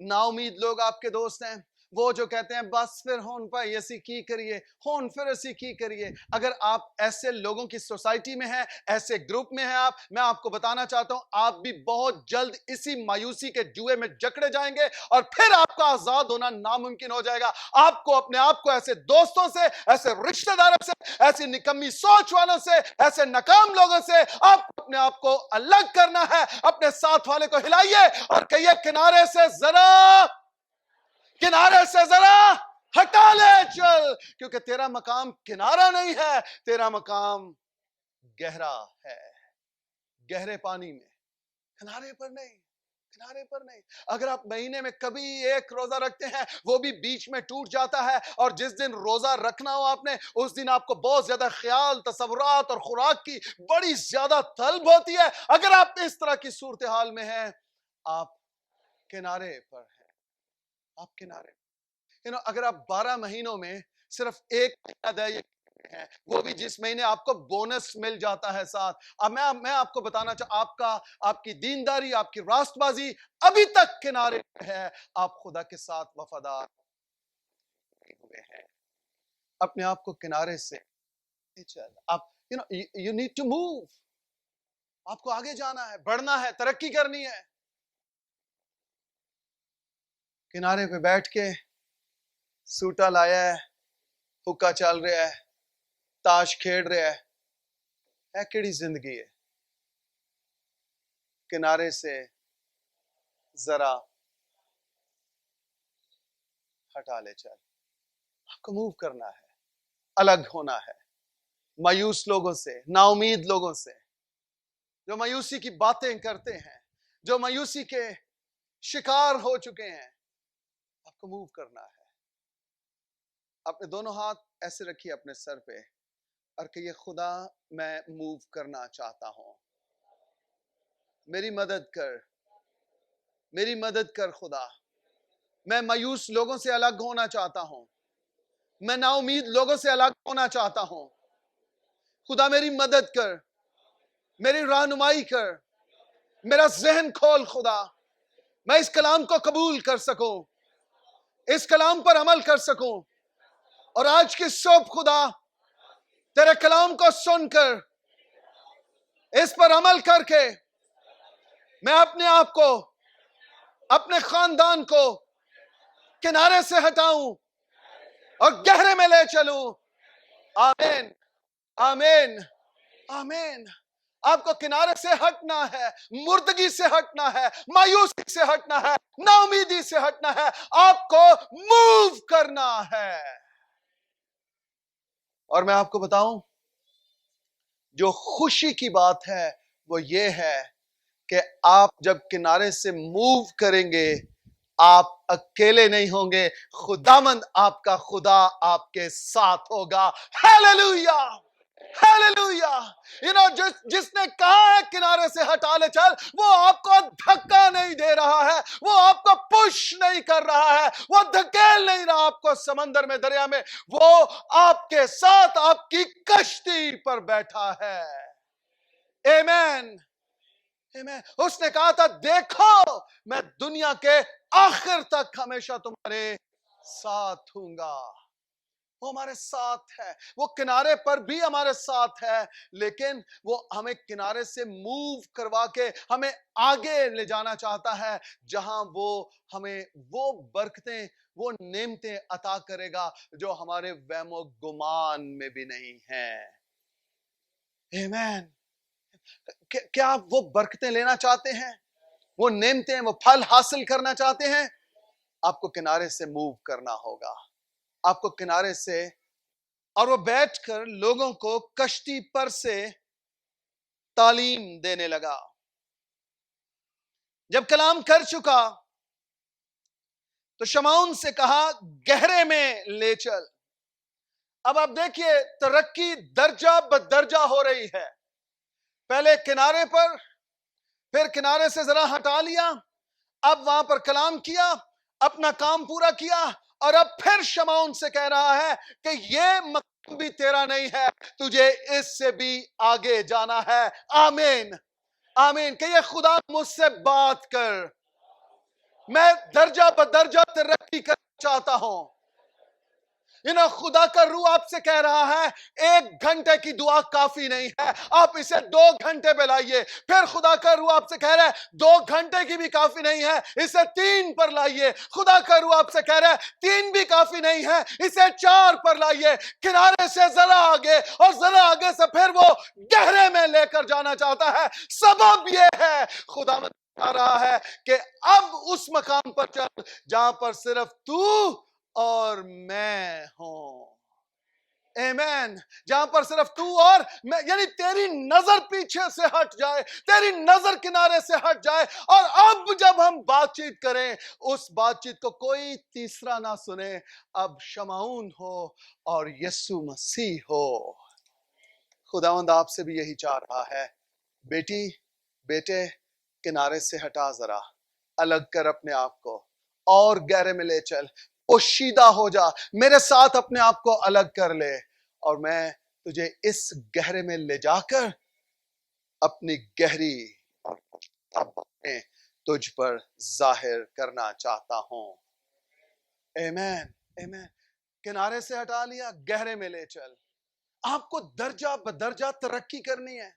نا امید لوگ آپ کے دوست ہیں، وہ جو کہتے ہیں بس پھر ہون پائی اسی کی کریے، ہون پھر اسی کی کریے. اگر آپ ایسے لوگوں کی سوسائٹی میں ہیں، ایسے گروپ میں ہیں، میں آپ کو بتانا چاہتا ہوں آپ بھی بہت جلد اسی مایوسی کے جوئے میں جکڑے جائیں گے اور پھر آپ کا آزاد ہونا ناممکن ہو جائے گا. آپ کو اپنے آپ کو ایسے دوستوں سے، ایسے رشتہ داروں سے، ایسی نکمی سوچ والوں سے، ایسے ناکام لوگوں سے آپ اپنے آپ کو الگ کرنا ہے. اپنے ساتھ والے کو ہلائیے اور کہیے کنارے سے ذرا ہٹا لے چل، کیونکہ تیرا مقام کنارہ نہیں ہے، تیرا مقام گہرا ہے، گہرے پانی میں، کنارے پر نہیں. اگر آپ مہینے میں کبھی ایک روزہ رکھتے ہیں، وہ بھی بیچ میں ٹوٹ جاتا ہے، اور جس دن روزہ رکھنا ہو آپ نے، اس دن آپ کو بہت زیادہ خیال، تصورات اور خوراک کی بڑی زیادہ طلب ہوتی ہے. اگر آپ اس طرح کی صورتحال میں ہیں، آپ کنارے پر ہیں. آپ کنارے. اگر آپ 12 مہینوں میں صرف ایک مہینہ دے ہیں، وہ بھی جس مہینے آپ کو بونس مل جاتا ہے ساتھ. اب میں آپ کو بتانا چاہتا، آپ کی دینداری، آپ کی راست بازی ابھی تک کنارے پہ ہے. آپ خدا کے ساتھ وفادار ہوئے ہیں. اپنے آپ کو کنارے سے چل. آپ you need to move. آپ کو آگے جانا ہے، بڑھنا ہے، ترقی کرنی ہے. کنارے پہ بیٹھ کے سوٹا لایا ہے، حکا چل رہا ہے، تاش کھیڑ رہا ہے کیڑی زندگی ہے؟ کنارے سے ذرا ہٹا لے چل. آپ کو موو کرنا ہے، الگ ہونا ہے مایوس لوگوں سے، نا امید لوگوں سے، جو مایوسی کی باتیں کرتے ہیں، جو مایوسی کے شکار ہو چکے ہیں. آپ کو موو کرنا ہے. اپنے دونوں ہاتھ ایسے رکھیے اپنے سر پہ اور کہیے خدا میں موو کرنا چاہتا ہوں، میری مدد کر خدا. میں مایوس لوگوں سے الگ ہونا چاہتا ہوں، میں نا امید لوگوں سے الگ ہونا چاہتا ہوں. خدا میری مدد کر، میری رہنمائی کر، میرا ذہن کھول. خدا میں اس کلام کو قبول کر سکوں، اس کلام پر عمل کر سکوں. اور آج کی صبح خدا تیرے کلام کو سن کر اس پر عمل کر کے میں اپنے آپ کو، اپنے خاندان کو کنارے سے ہٹاؤں اور گہرے میں لے چلوں. آمین، آمین، آمین. آپ کو کنارے سے ہٹنا ہے، مردگی سے ہٹنا ہے، مایوسی سے ہٹنا ہے، نا امیدی سے ہٹنا ہے. آپ کو موو کرنا ہے. اور میں آپ کو بتاؤں، جو خوشی کی بات ہے وہ یہ ہے کہ آپ جب کنارے سے موو کریں گے، آپ اکیلے نہیں ہوں گے. خداوند آپ کا خدا آپ کے ساتھ ہوگا. Hallelujah, hallelujah. جس نے کہا ہے کنارے سے ہٹا لے چل، وہ آپ کو دھکا نہیں دے رہا ہے، وہ آپ کو پش نہیں کر رہا ہے، وہ دھکیل نہیں رہا آپ کو سمندر میں، دریا میں، وہ آپ کے ساتھ آپ کی کشتی پر بیٹھا ہے۔ آمین، آمین۔ اس نے کہا تھا دیکھو میں دنیا کے آخر تک ہمیشہ تمہارے ساتھ ہوں گا۔ وہ ہمارے ساتھ ہے، وہ کنارے پر بھی ہمارے ساتھ ہے، لیکن وہ ہمیں کنارے سے موو کروا کے ہمیں آگے لے جانا چاہتا ہے، جہاں وہ ہمیں وہ برکتیں، وہ نعمتیں عطا کرے گا جو ہمارے وہم و گمان میں بھی نہیں ہیں۔ آمین۔ کیا آپ وہ برکتیں لینا چاہتے ہیں، وہ نعمتیں، وہ پھل حاصل کرنا چاہتے ہیں؟ آپ کو کنارے سے موو کرنا ہوگا، آپ کو کنارے سے، اور وہ بیٹھ کر لوگوں کو کشتی پر سے تعلیم دینے لگا۔ جب کلام کر چکا تو شمعون سے کہا گہرے میں لے چل۔ اب آپ دیکھیے ترقی درجہ بدرجہ ہو رہی ہے، پہلے کنارے پر، پھر کنارے سے ذرا ہٹا لیا، اب وہاں پر کلام کیا، اپنا کام پورا کیا، اور اب پھر شمعون سے کہہ رہا ہے کہ یہ مقام بھی تیرا نہیں ہے، تجھے اس سے بھی آگے جانا ہے۔ آمین، آمین۔ کہ یہ خدا مجھ سے بات کر، میں درجہ بدرجہ ترقی کرنا چاہتا ہوں۔ خدا کا روح آپ سے کہہ رہا ہے 1 گھنٹے کی دعا کافی نہیں ہے، آپ اسے 2 گھنٹے پہ لائیے۔ پھر خدا کا روح آپ سے کہہ رہا ہے 2 گھنٹے کی بھی کافی نہیں ہے، اسے 3 پر لائیے۔ خدا کا روح آپ سے کہہ رہا ہے 3 بھی کافی نہیں ہے، اسے 4 پر لائیے۔ کنارے سے ذرا آگے، اور ذرا آگے سے پھر وہ گہرے میں لے کر جانا چاہتا ہے۔ سبب یہ ہے خدا بتا رہا ہے کہ اب اس مقام پر چل جہاں پر صرف تو اور میں ہوں۔ آمین۔ جہاں پر صرف تو اور میں، یعنی تیری نظر پیچھے سے ہٹ جائے، تیری نظر کنارے سے ہٹ جائے، اور اب جب ہم بات چیت کریں اس بات چیت کو کوئی تیسرا نہ سنے، اب شمعون ہو اور یسوع مسیح ہو۔ خداوند آپ سے بھی یہی چاہ رہا ہے، بیٹی بیٹے کنارے سے ہٹا، ذرا الگ کر اپنے آپ کو، اور گہرے میں لے چل، پوشیدہ ہو جا، میرے ساتھ اپنے آپ کو الگ کر لے، اور میں تجھے اس گہرے میں لے جا کر اپنی گہری باتیں تجھ پر ظاہر کرنا چاہتا ہوں۔ آمین، آمین۔ کنارے سے ہٹا لیا، گہرے میں لے چل۔ آپ کو درجہ بدرجہ ترقی کرنی ہے۔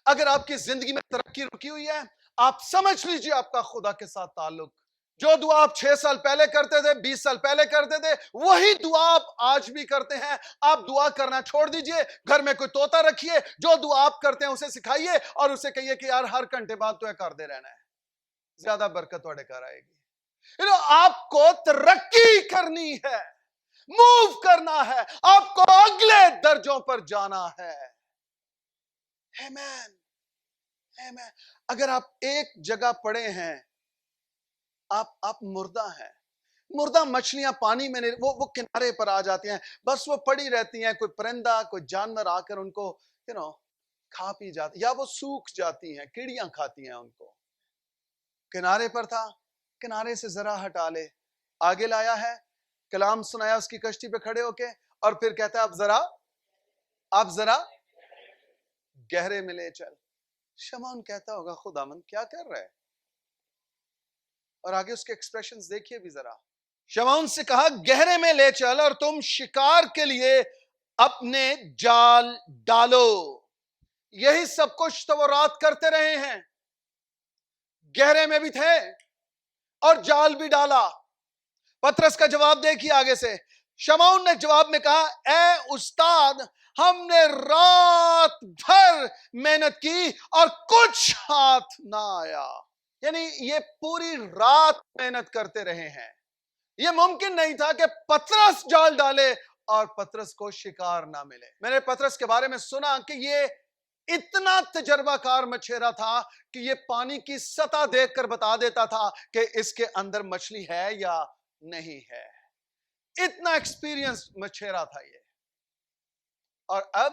اگر آپ کی زندگی میں ترقی رکی ہوئی ہے، آپ سمجھ لیجئے آپ کا خدا کے ساتھ تعلق، جو دعا آپ 6 سال پہلے کرتے تھے، 20 سال پہلے کرتے تھے، وہی دعا آپ آج بھی کرتے ہیں۔ آپ دعا کرنا چھوڑ دیجئے، گھر میں کوئی طوطا رکھیے، جو دعا آپ کرتے ہیں اسے سکھائیے، اور اسے کہیے کہ یار ہر گھنٹے بعد تو کر دے رہنا ہے، زیادہ برکت تھوڑے گھر آئے گی۔ آپ کو ترقی کرنی ہے، موو کرنا ہے، آپ کو اگلے درجوں پر جانا ہے۔ آمین، آمین۔ اگر آپ ایک جگہ پڑے ہیں، آپ مردہ ہیں، مردہ مچھلیاں پانی میں نہیں، وہ کنارے پر آ جاتی ہیں، بس وہ پڑی رہتی ہیں، کوئی پرندہ، کوئی جانور آ کر ان کو کھا پی جاتی، یا وہ سوکھ جاتی ہیں، کیڑیاں کھاتی ہیں ان کو۔ کنارے پر تھا، کنارے سے ذرا ہٹا لے، آگے لایا ہے، کلام سنایا اس کی کشتی پہ کھڑے ہو کے، اور پھر کہتا ہے اب ذرا گہرے میں لے چل۔ شمعون کہتا ہوگا خداوند کیا کر رہا ہے؟ اور آگے اس کے ایکسپریشنز دیکھیے بھی ذرا۔ شمعون سے کہا گہرے میں لے چل، اور تم شکار کے لیے اپنے جال ڈالو۔ یہی سب کچھ تو وہ رات کرتے رہے ہیں، گہرے میں بھی تھے اور جال بھی ڈالا۔ پترس کا جواب دیکھیے آگے سے۔ شمعون نے جواب میں کہا اے استاد، ہم نے رات بھر محنت کی اور کچھ ہاتھ نہ آیا۔ یعنی یہ پوری رات محنت کرتے رہے ہیں، یہ ممکن نہیں تھا کہ پترس جال ڈالے اور پترس کو شکار نہ ملے۔ میں نے پترس کے بارے میں سنا کہ یہ اتنا تجربہ کار مچھیرا تھا کہ یہ پانی کی سطح دیکھ کر بتا دیتا تھا کہ اس کے اندر مچھلی ہے یا نہیں ہے۔ اتنا ایکسپیرینس مچھیرا تھا یہ۔ اور اب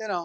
You know,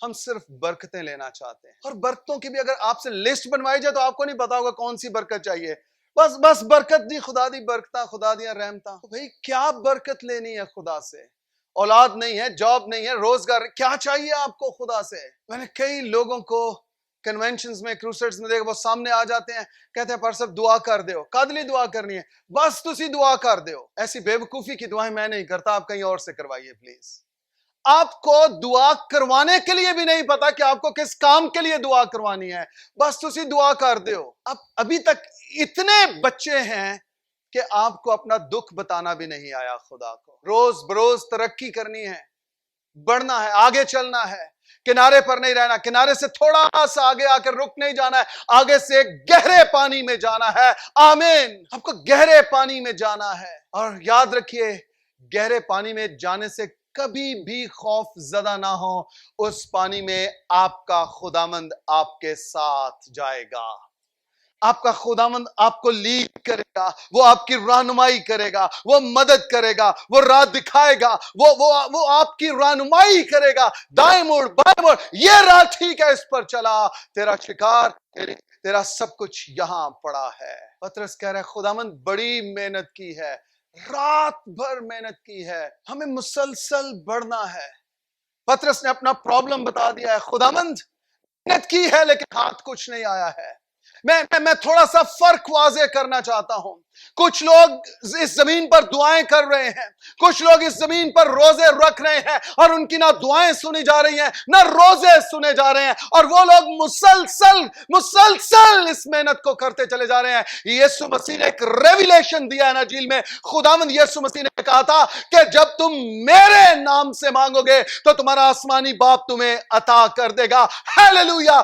ہم صرف برکتیں لینا چاہتے ہیں، اور برکتوں کی بھی اگر آپ سے لسٹ بنوائی جائے تو آپ کو نہیں پتا ہوگا کون سی برکت چاہیے. بس برکت دی، خدا دی برکتاں، خدا دیا رحمتاں. بھئی کیا برکت لینی ہے خدا سے؟ اولاد نہیں ہے، جاب نہیں ہے، روزگار، کیا چاہیے آپ کو خدا سے؟ میں نے کئی لوگوں کو کنونشنز میں، کروسیڈز میں دیکھا، وہ سامنے آ جاتے ہیں، کہتے ہیں پر صاحب دعا کر دیو. کادلی دعا کرنی ہے؟ بس تسی دعا کر دیو. ایسی بے وقوفی کی دعائیں میں نہیں کرتا، آپ کہیں اور سے کروائیے پلیز. آپ کو دعا کروانے کے لیے بھی نہیں پتا کہ آپ کو کس کام کے لیے دعا کروانی ہے، بس تسی دعا کر دیو. ابھی تک اتنے بچے ہیں کہ آپ کو اپنا دکھ بتانا بھی نہیں آیا خدا کو. روز بروز ترقی کرنی ہے، بڑھنا ہے، آگے چلنا ہے، کنارے پر نہیں رہنا، کنارے سے تھوڑا سا آگے آ کر رک نہیں جانا ہے، آگے سے گہرے پانی میں جانا ہے. آمین. آپ کو گہرے پانی میں جانا ہے، اور یاد رکھیے گہرے پانی میں جانے سے کبھی بھی خوف زدہ نہ ہو. اس پانی میں آپ کا خداوند آپ کے ساتھ جائے گا، آپ کا خداوند آپ کو لیڈ کرے گا، وہ آپ کی رہنمائی کرے گا، وہ مدد کرے گا، وہ راہ دکھائے گا، وہ آپ کی رہنمائی کرے گا. دائیں مڑ، بائیں مڑ، یہ راہ ٹھیک ہے، اس پر چلا، تیرا شکار، تیرا سب کچھ یہاں پڑا ہے. پطرس کہہ رہا ہے خداوند بڑی محنت کی ہے، رات بھر محنت کی ہے، ہمیں مسلسل بڑھنا ہے. پطرس نے اپنا پرابلم بتا دیا ہے، خداوند محنت کی ہے لیکن ہاتھ کچھ نہیں آیا ہے. میں تھوڑا سا فرق واضح کرنا چاہتا ہوں. کچھ لوگ اس زمین پر دعائیں کر رہے ہیں، کچھ لوگ اس زمین پر روزے رکھ رہے ہیں، اور ان کی نہ دعائیں سنی جا رہی ہیں نہ روزے سنے جا رہے ہیں، اور وہ لوگ مسلسل اس محنت کو کرتے چلے جا رہے ہیں. یسوع مسیح نے ایک ریویلیشن دیا ہے انجیل میں. خداوند یسوع مسیح نے کہا تھا کہ جب تم میرے نام سے مانگو گے تو تمہارا آسمانی باپ تمہیں عطا کر دے گا. ہیلیلویا.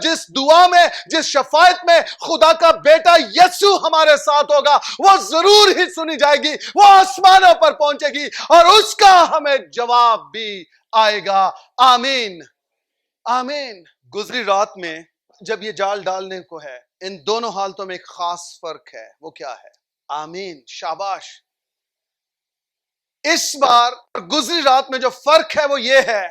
جس دعا میں، جس شفاعت میں خدا کا بیٹا یسوع ہمارے ساتھ ہوگا، وہ ضرور ہی سنی جائے گی، وہ آسمانوں پر پہنچے گی، اور اس کا ہمیں جواب بھی آئے گا. آمین آمین. گزری رات میں جب یہ جال ڈالنے کو ہے، ان دونوں حالتوں میں ایک خاص فرق ہے. وہ کیا ہے؟ آمین، شاباش. اس بار گزری رات میں جو فرق ہے وہ یہ ہے،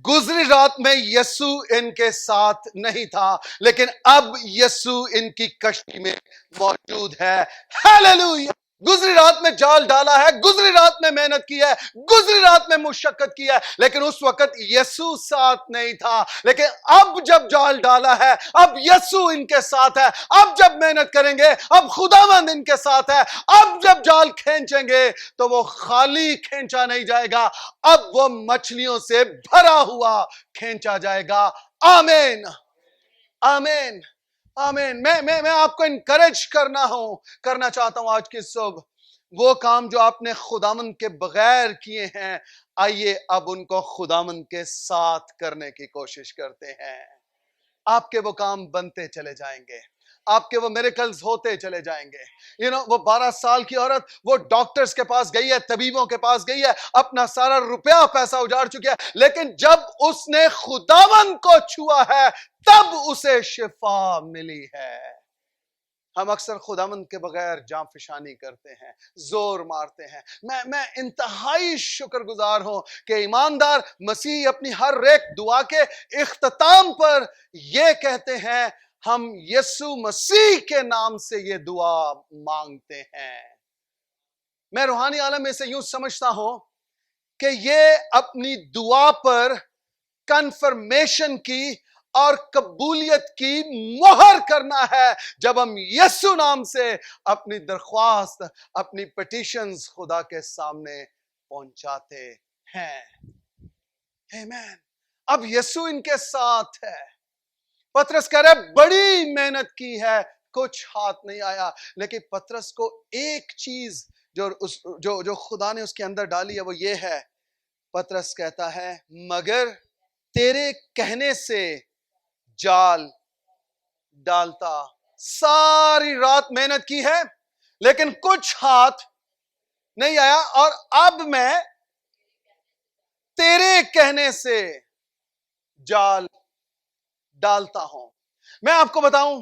گزری رات میں یسوع ان کے ساتھ نہیں تھا، لیکن اب یسوع ان کی کشتی میں موجود ہے. ہیلیلویا. گزری رات میں جال ڈالا ہے، گزری رات میں محنت کی ہے، گزری رات میں مشقت کی ہے، لیکن اس وقت یسوع ساتھ نہیں تھا. لیکن اب جب جال ڈالا ہے، اب یسوع ان کے ساتھ ہے. اب جب محنت کریں گے، اب خداوند ان کے ساتھ ہے. اب جب جال کھینچیں گے تو وہ خالی کھینچا نہیں جائے گا، اب وہ مچھلیوں سے بھرا ہوا کھینچا جائے گا. آمین آمین آمین. میں آپ کو انکریج کرنا چاہتا ہوں آج کی صبح. وہ کام جو آپ نے خداوند کے بغیر کیے ہیں، آئیے اب ان کو خداوند کے ساتھ کرنے کی کوشش کرتے ہیں. آپ کے وہ کام بنتے چلے جائیں گے، آپ کے وہ میریکلز ہوتے چلے جائیں گے. وہ 12 سال کی عورت، وہ ڈاکٹرز کے پاس گئی ہے، طبیبوں کے پاس گئی ہے، اپنا سارا روپیہ پیسہ اجاڑ چکی ہے، لیکن جب اس نے خداوند کو چھوا ہے تب اسے شفا ملی ہے. ہم اکثر خداوند کے بغیر جاں فشانی کرتے ہیں، زور مارتے ہیں. میں انتہائی شکر گزار ہوں کہ ایماندار مسیح اپنی ہر ایک دعا کے اختتام پر یہ کہتے ہیں، ہم یسوع مسیح کے نام سے یہ دعا مانگتے ہیں. میں روحانی عالم میں سے یوں سمجھتا ہوں کہ یہ اپنی دعا پر کنفرمیشن کی اور قبولیت کی مہر کرنا ہے جب ہم یسوع نام سے اپنی درخواست، اپنی پٹیشنز خدا کے سامنے پہنچاتے ہیں. آمین. اب یسوع ان کے ساتھ ہے. پطرس کہہ رہے بڑی محنت کی ہے، کچھ ہاتھ نہیں آیا، لیکن پطرس کو ایک چیز جو خدا نے اس کے اندر ڈالی ہے وہ یہ ہے. پطرس کہتا ہے مگر تیرے کہنے سے جال ڈالتا. ساری رات محنت کی ہے لیکن کچھ ہاتھ نہیں آیا، اور اب میں تیرے کہنے سے جال ڈالتا ہوں. میں آپ کو بتاؤں،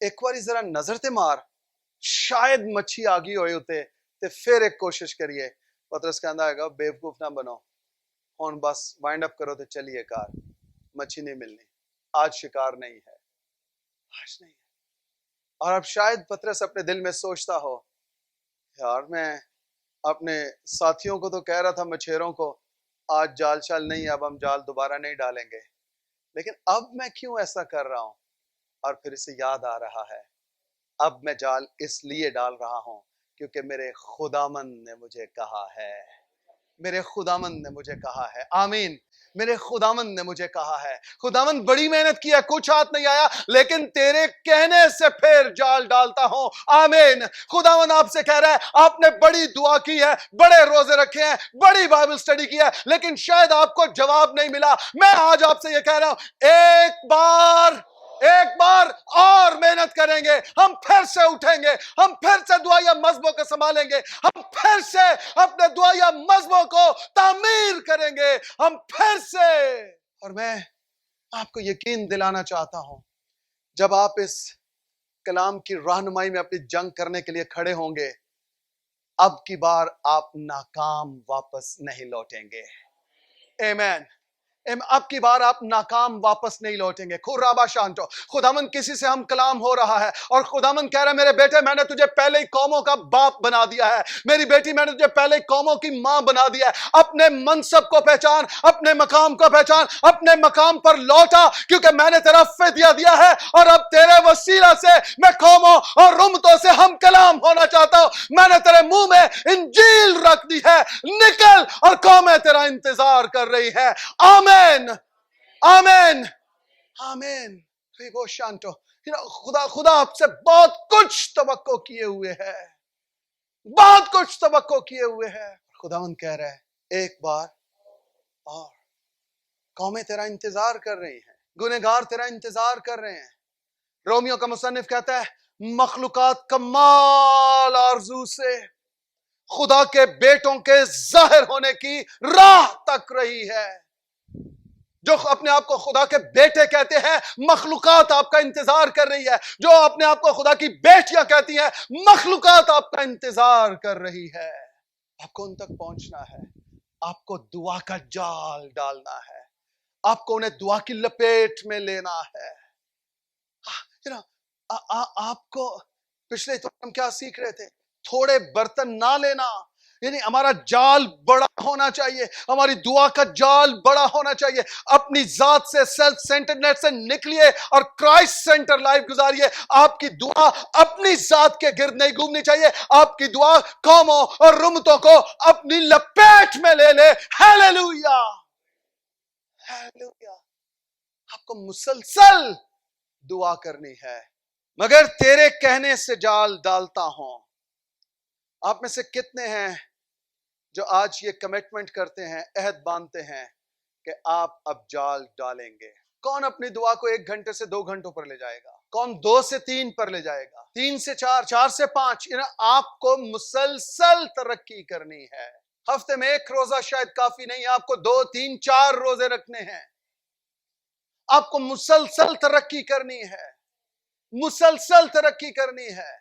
ایک باری ذرا نظر تے مار شاید مچھی آ گئی ہوئے ہوتے تے پھر ایک کوشش کریے پترس کہندا ہے بیوقوف نہ بنو ہن بس وائنڈ اپ کرو تے چلیے کار مچھی نہیں ملنی آج شکار نہیں ہے آج نہیں ہے اور اب شاید پترس اپنے دل میں سوچتا ہو یار میں اپنے ساتھیوں کو تو کہہ رہا تھا مچھیروں کو آج جال شال نہیں اب ہم جال دوبارہ نہیں ڈالیں گے لیکن اب میں کیوں ایسا کر رہا ہوں اور پھر اسے یاد آ رہا ہے اب میں جال اس لیے ڈال رہا ہوں کیونکہ میرے خداوند نے مجھے کہا ہے میرے خداوند نے مجھے کہا ہے آمین میرے خداوند نے مجھے کہا ہے خداوند بڑی محنت کی ہے کچھ ہاتھ نہیں آیا لیکن تیرے کہنے سے پھر جال ڈالتا ہوں آمین خداوند آپ سے کہہ رہا ہے آپ نے بڑی دعا کی ہے بڑے روزے رکھے ہیں بڑی بائبل سٹڈی کی ہے لیکن شاید آپ کو جواب نہیں ملا میں آج آپ سے یہ کہہ رہا ہوں ایک بار اور محنت کریں گے ہم پھر سے اٹھیں گے ہم پھر سے دعائیا مذہبوں کو سنبھالیں گے ہم پھر سے اپنے دعائیا مذہبوں کو تعمیر کریں گے ہم پھر سے اور میں آپ کو یقین دلانا چاہتا ہوں جب آپ اس کلام کی رہنمائی میں اپنی جنگ کرنے کے لیے کھڑے ہوں گے اب کی بار آپ ناکام واپس نہیں لوٹیں گے آمین اب کی بار آپ ناکام واپس نہیں لوٹیں گے خرابا شانٹو خداوند کسی سے ہم کلام ہو رہا ہے اور خداوند کہہ رہا ہے میرے بیٹے میں نے تجھے پہلے ہی قوموں کا باپ بنا دیا ہے میری بیٹی میں نے تجھے پہلے ہی قوموں کی ماں بنا دیا ہے اپنے منصب کو پہچان اپنے مقام کو پہچان اپنے مقام پر لوٹا کیونکہ میں نے تیرا فدیہ دیا ہے اور اب تیرے وسیلہ سے میں قوموں اور رمتوں سے ہم کلام ہونا چاہتا ہوں میں نے تیرے منہ میں انجیل رکھ دی ہے نکل اور قومیں تیرا انتظار کر رہی ہے آمین آمین آمین ریبو شانٹو خدا آپ سے بہت کچھ توقع کیے ہوئے ہے بہت کچھ توقع کیے ہوئے ہے خداوند کہہ رہا ہے ایک بار اور قومیں تیرا انتظار کر رہی ہیں گنہگار تیرا انتظار کر رہے ہیں رومیو کا مصنف کہتا ہے مخلوقات کمال آرزو سے خدا کے بیٹوں کے ظاہر ہونے کی راہ تک رہی ہے جو اپنے آپ کو خدا کے بیٹے کہتے ہیں مخلوقات آپ کا انتظار کر رہی ہے جو اپنے آپ کو خدا کی بیٹیاں کہتی ہیں مخلوقات آپ کا انتظار کر رہی ہے آپ کو ان تک پہنچنا ہے آپ کو دعا کا جال ڈالنا ہے آپ کو انہیں دعا کی لپیٹ میں لینا ہے آپ کو پچھلے تو ہم کیا سیکھ رہے تھے تھوڑے برتن نہ لینا یعنی ہمارا جال بڑا ہونا چاہیے ہماری دعا کا جال بڑا ہونا چاہیے اپنی ذات سے سیلف سینٹرڈنیس سے نکلیے اور کرائسٹ سینٹر لائف گزاریے آپ کی دعا اپنی ذات کے گرد نہیں گھومنی چاہیے آپ کی دعا قوموں اور رمتوں کو اپنی لپیٹ میں لے لے ہیلیلویا ہیلیلویا آپ کو مسلسل دعا کرنی ہے مگر تیرے کہنے سے جال ڈالتا ہوں آپ میں سے کتنے ہیں جو آج یہ کمٹمنٹ کرتے ہیں عہد باندھتے ہیں کہ آپ اب جال ڈالیں گے کون اپنی دعا کو 1 گھنٹے سے 2 گھنٹوں پر لے جائے گا کون 2 سے 3 پر لے جائے گا 3 سے 4 4 سے 5 آپ کو مسلسل ترقی کرنی ہے ہفتے میں 1 روزہ شاید کافی نہیں آپ کو 2 3 4 روزے رکھنے ہیں آپ کو مسلسل ترقی کرنی ہے مسلسل ترقی کرنی ہے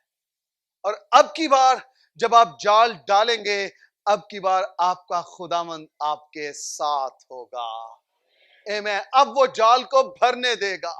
اور اب کی بار جب آپ جال ڈالیں گے اب کی بار آپ کا خداوند آپ کے ساتھ ہوگا آمین اب وہ جال کو بھرنے دے گا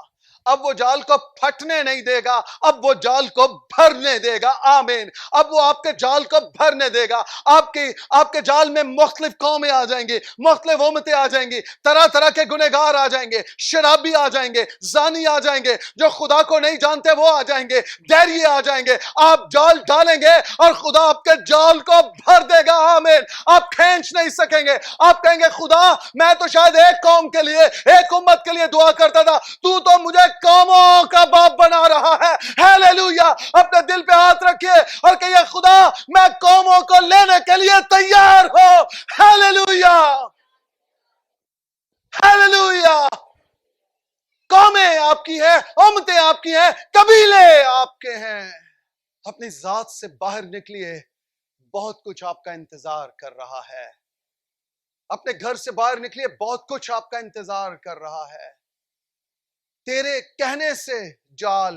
اب وہ جال کو پھٹنے نہیں دے گا اب وہ جال کو بھرنے دے گا آمین اب وہ آپ کے جال کو بھرنے دے گا آپ کے جال میں مختلف قومیں آ جائیں گی مختلف امتیں آ جائیں گی طرح طرح کے گنہگار آ جائیں گے شرابی آ جائیں گے زانی آ جائیں گے جو خدا کو نہیں جانتے وہ آ جائیں گے دیریے آ جائیں گے آپ جال ڈالیں گے اور خدا آپ کے جال کو بھر دے گا آمین آپ کھینچ نہیں سکیں گے آپ کہیں گے خدا میں تو شاید ایک قوم کے لیے ایک امت کے لیے دعا کرتا تھا تو مجھے قوموں کا باپ بنا رہا ہے ہیلیلویا اپنے دل پہ ہاتھ رکھیے اور کہیے خدا میں قوموں کو لینے کے لیے تیار ہوں ہیلیلویا ہیلیلویا قومیں آپ کی ہیں امتیں آپ کی ہیں قبیلے آپ کے ہیں اپنی ذات سے باہر نکلیے بہت کچھ آپ کا انتظار کر رہا ہے اپنے گھر سے باہر نکلیے بہت کچھ آپ کا انتظار کر رہا ہے تیرے کہنے سے جال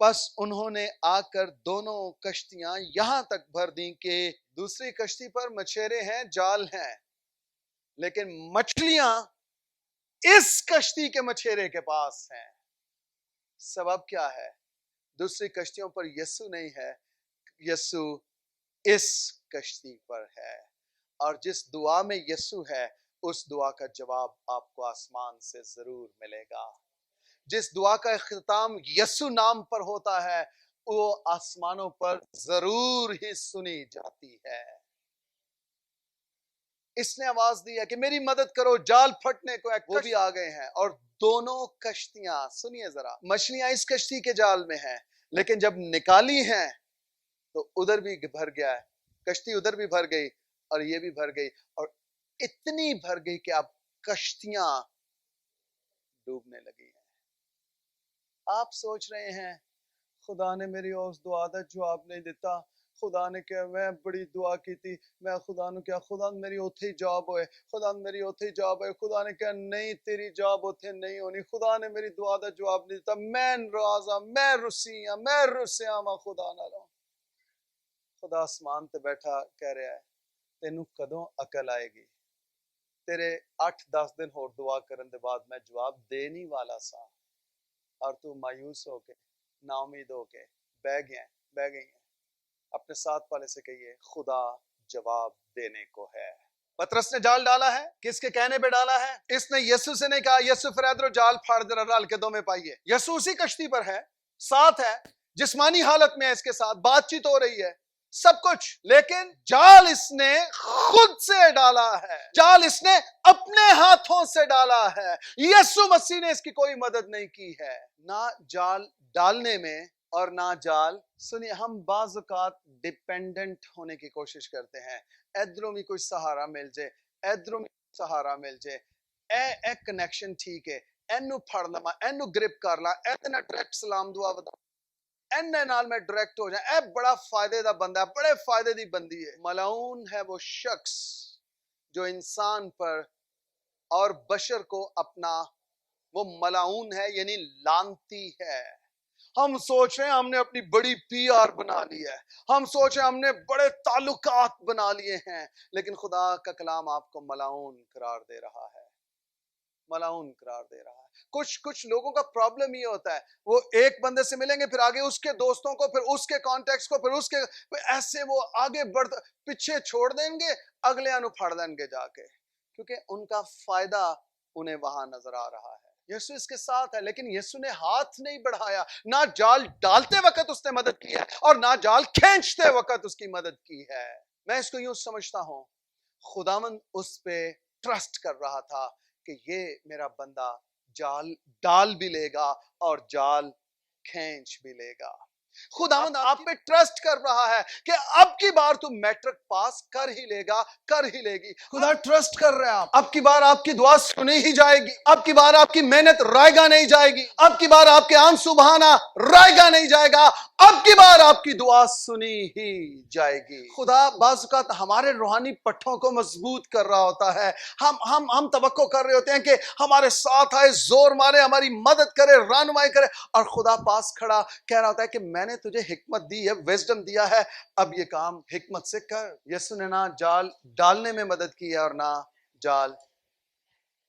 بس انہوں نے آ کر دونوں کشتیاں یہاں تک بھر دیں کہ دوسری کشتی پر مچھیرے ہیں، جال ہیں، لیکن مچھلیاں اس کشتی کے مچھیرے کے پاس ہیں۔ سبب کیا ہے؟ دوسری کشتیوں پر یسوع نہیں ہے، یسوع اس کشتی پر ہے، اور جس دعا میں یسوع ہے اس دعا کا جواب آپ کو آسمان سے ضرور ملے گا۔ جس دعا کا اختتام یسوع نام پر ہوتا ہے وہ آسمانوں پر ضرور ہی سنی جاتی ہے۔ اس نے آواز دی ہے کہ میری مدد کرو، جال پھٹنے کو ہے، وہ بھی آ گئے ہیں، اور دونوں کشتیاں، سنیے ذرا، مچھلیاں اس کشتی کے جال میں ہیں، لیکن جب نکالی ہیں تو ادھر بھی بھر گیا ہے، کشتی ادھر بھی بھر گئی اور یہ بھی بھر گئی، اور اتنی بھر گئی کہ اب کشتیاں ڈوبنے لگی ہیں۔ آپ سوچ رہے ہیں خدا نے میری اس دعا کا جواب نہیں دیتا، خدا نے کیا، میں بڑی دعا کی تھی، میں خدا نے کیا، خدا نے میری اوتھے ہی جواب ہوئے، خدا نے میری اوتھے ہی جواب ہوئے، خدا نے کہا نہیں، تیری جواب اوتھے نہیں ہونی، خدا نے میری دعا کا جواب نہیں دیتا، میں ناراض ہاں، میں رسی ہاں، میں رسیا ہاں خدا نہ رہا۔ خدا آسمان تے بیٹھا کہہ رہا ہے تینوں کدوں عقل آئے گی؟ تیرے 8-10 دن اور دعا کرن دے بعد میں جواب دے نہیں والا سا، اور تو مایوس ہو کے، نا امید ہو کے بہ گئی ہیں۔ اپنے ساتھ والے سے کہیے خدا جواب دینے کو ہے۔ پترس نے جال ڈالا ہے، کس کے کہنے پہ ڈالا ہے؟ اس نے یسوع سے نہیں کہا یسوع فرادرو جال پھاڑ ذرا ڈال کے دو میں پائیے۔ یسوع اسی کشتی پر ہے، ساتھ ہے، جسمانی حالت میں ہے، اس کے ساتھ بات چیت ہو رہی ہے، سب کچھ، لیکن جال اس نے خود سے ڈالا ہے، جال اس نے اپنے ہاتھوں سے ڈالا ہے۔ یسوع مسیح نے اس کی کوئی مدد نہیں کی ہے، نہ جال ڈالنے میں اور نہ جال۔ سنیے، ہم بعض اوقات ڈیپینڈنٹ ہونے کی کوشش کرتے ہیں، ادھروں بھی کوئی سہارا مل جائے، ادھروں بھی سہارا مل جائے، اے کنیکشن ٹھیک ہے، اینو پھڑ لما، اینو گرپ کر لا، اے نہ ڈائریکٹ سلام دعا بتا، اینے نال میں ڈائریکٹ ہو جائیں، اے بڑا فائدے دا بندہ ہے، بڑے فائدے دی بندی ہے۔ ملعون ہے وہ شخص جو انسان پر اور بشر کو اپنا، وہ ملعون ہے یعنی لعنتی ہے۔ ہم سوچ رہے ہیں ہم نے اپنی بڑی پی آر بنا لی ہے، ہم سوچ رہے ہیں ہم نے بڑے تعلقات بنا لیے ہیں، لیکن خدا کا کلام آپ کو ملعون قرار دے رہا ہے، ملعون قرار دے رہا ہے۔ کچھ لوگوں کا پرابلم یہ ہوتا ہے، وہ ایک بندے سے ملیں گے، پھر آگے اس کے دوستوں کو، پھر اس کے کانٹیکٹس کو، پھر اس کے، ایسے وہ آگے پیچھے چھوڑ دیں گے، اگلے انو پھڑ دیں گے جا کے، کیونکہ ان کا فائدہ انہیں وہاں نظر آ رہا ہے۔ یسوع اس کے ساتھ ہے، لیکن یسوع نے ہاتھ نہیں بڑھایا، نہ جال ڈالتے وقت اس نے مدد کی ہے اور نہ جال کھینچتے وقت اس کی مدد کی ہے۔ میں اس کو یوں سمجھتا ہوں، خداوند اس پہ ٹرسٹ کر رہا تھا کہ یہ میرا بندہ جال ڈال بھی لے گا اور جال کھینچ بھی لے گا۔ خداوند آپ پہ ٹرسٹ کر رہا ہے کہ اب کی بار تو میٹرک پاس کر ہی لے گا، کر ہی لے گی۔ خدا ٹرسٹ کر رہا ہے، اب کی بار آپ کی دعا سنی ہی جائے گی، اب کی بار آپ کی محنت رائے گا نہیں جائے گی، اب کی بار آپ کے آنسو بہانا رائے گا نہیں جائے گا، اب کی بار آپ کی دعا سنی ہی جائے گی۔ خدا بعض اوقات ہمارے روحانی پٹھوں کو مضبوط کر رہا ہوتا ہے، ہم توقع کر رہے ہوتے ہیں کہ ہمارے ساتھ آئے، زور مارے، ہماری مدد کرے، رہنمائی کرے، اور خدا پاس کھڑا کہہ رہا ہوتا ہے کہ میں نے تجھے حکمت دی ہے، وزڈم دیا ہے، اب یہ کام حکمت سے کر۔ یسوع نے نہ جال ڈالنے میں مدد کی ہے اور نہ جال،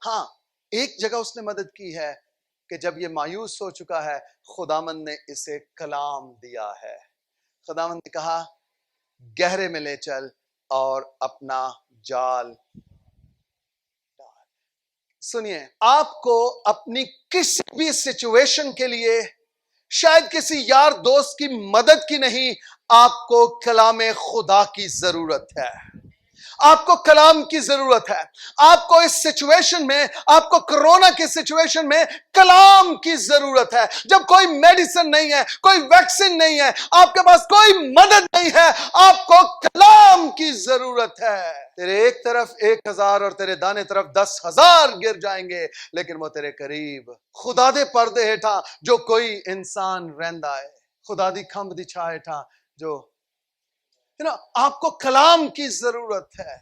ہاں ایک جگہ اس نے مدد کی ہے کہ جب یہ مایوس ہو چکا ہے، خداوند نے اسے کلام دیا ہے، خداوند نے کہا گہرے میں لے چل اور اپنا جال ڈال۔ سنیے، آپ کو اپنی کسی بھی سچویشن کے لیے شاید کسی یار دوست کی مدد کی نہیں، آپ کو کلام خدا کی ضرورت ہے، آپ کو کلام کی ضرورت ہے۔ آپ کو اس سچویشن میں، آپ کو کرونا کی سچویشن میں کلام کی ضرورت ہے۔ جب کوئی میڈیسن نہیں ہے، کوئی ویکسین نہیں ہے، آپ کے پاس کوئی مدد نہیں ہے، آپ کو کلام کی ضرورت ہے۔ تیرے ایک طرف 1000 اور تیرے دانے طرف 10,000 گر جائیں گے، لیکن وہ تیرے قریب خدا دے پردے ہیٹھاں جو کوئی انسان رہندا ہے، خدا دی کھمب دی چھاں ہیٹھاں جو آپ کو کلام کی ضرورت ہے،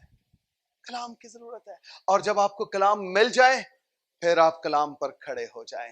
کلام کی ضرورت ہے۔ اور جب آپ کو کلام مل جائے، پھر آپ کلام پر کھڑے ہو جائیں،